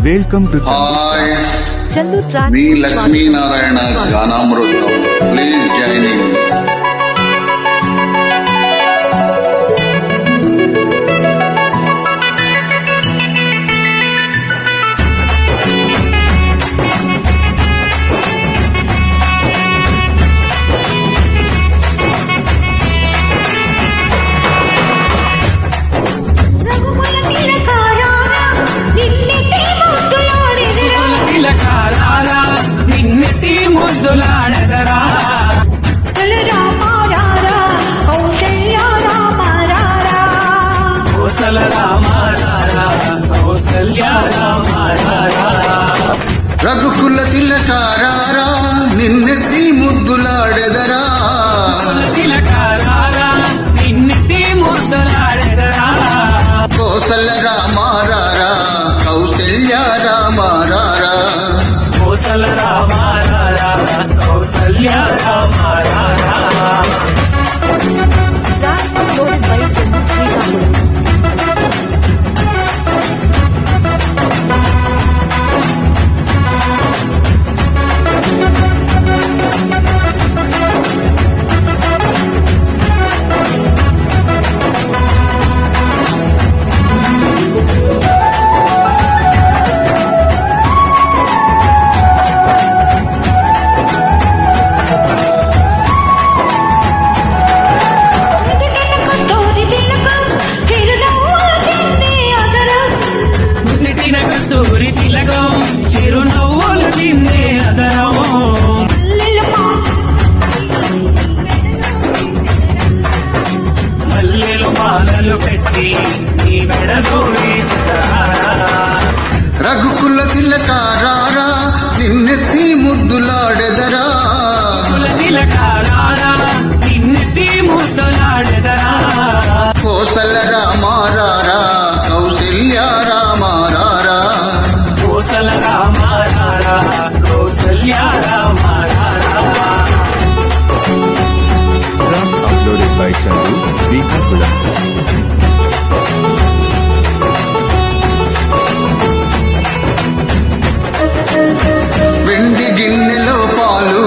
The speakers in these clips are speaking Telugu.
వెల్కమ్ టు మీ లక్ష్మీనారాయణ గానామృతం. Please join in. ముద్దులాడెదరా కౌసల రామారా కౌసల్య రామారా రఘుకుల తిలకారారా నిన్నెత్తి ముద్దులాడెదరా తిలకారారా నిన్నెత్తి ముద్దులాడెదరా కోసల రామారారా కౌసల్య రామారారా కౌసల రామారా కౌసల్య రామారా కస్తూరి తిలకం చిరునవ్వులు తిందే అదరం మల్లెలు మాలలు పెట్టి నీ మెడలో వేస్తారా రఘుకుల తిలకారారా నిన్నెత్తి ముద్దులాడెదరా తిలకారారా నిన్నెత్తి ముద్దులాడెదరా కోసల రామారారా కౌసల్య రామారారా కోసల రామారా కౌసల్య రామారా అప్లోడెడ్ బై చందు శ్రీకాకుళం. వెండి గిన్నెలో పాలు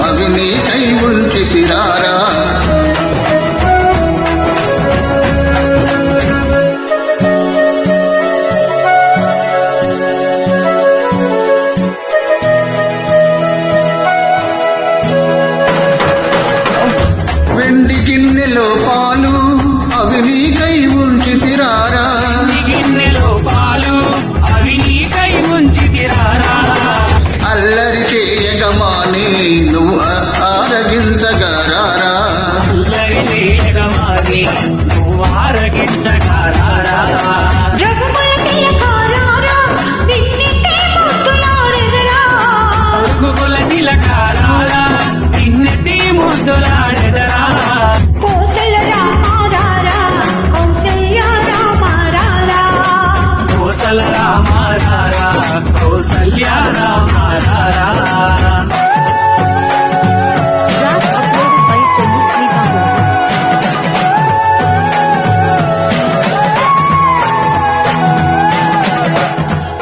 అవి నీకై ఉంచి తిరారా వెండి గిన్నెలో పాలు అవి నీకై ఉంచి తిరారా గిన్నెలో పాలు అవి నీకై ఉంచి తిరారా అల్లరి చేయగమాని నువ్వు ఆరగించగరారా అల్లరి చేయగమాని నువ్వు ఆరగించగారారా రఘుకుల తిలకారారా నిన్నెత్తి ముద్దులాడెదరా కోసల రామారా కౌసల్య రామారా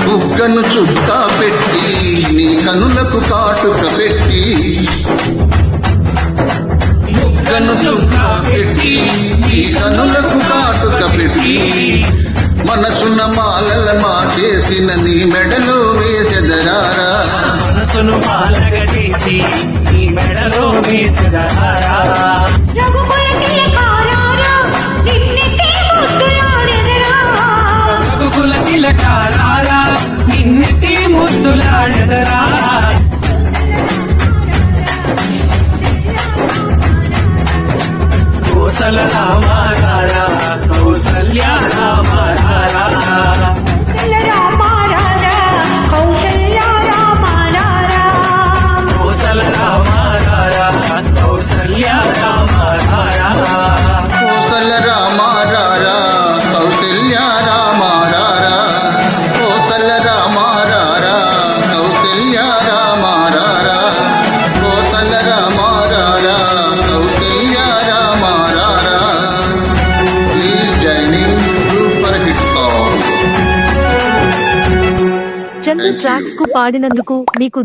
బుగ్గను చుక్క పెట్టి నీ కనులకు కాటుక పెట్టి బుగ్గను చుక్క పెట్టి నీ కనులకు కాటుక పెట్టి మనసున్న మాలల మా చేసిన నీ మెడలో వేసెదరారా మనసును మాలగా చేసి నీ మెడలో వేసెదరారా రఘుకుల తిలకారారా నిన్నెత్తి ముద్దులాడెదరా కోసల రామారా కౌసల్య రామారా కోసల రామారా కౌసల్య రామారా కోసల రామారారా కౌసల్య రామారారా కోసల రామారారా కౌసల్య రామారారా కోసల రామారారా కౌసల్య రామారారా. Please join in. Super hit. Chandu Thank you. Tracks కు పాడినందుకు మీకు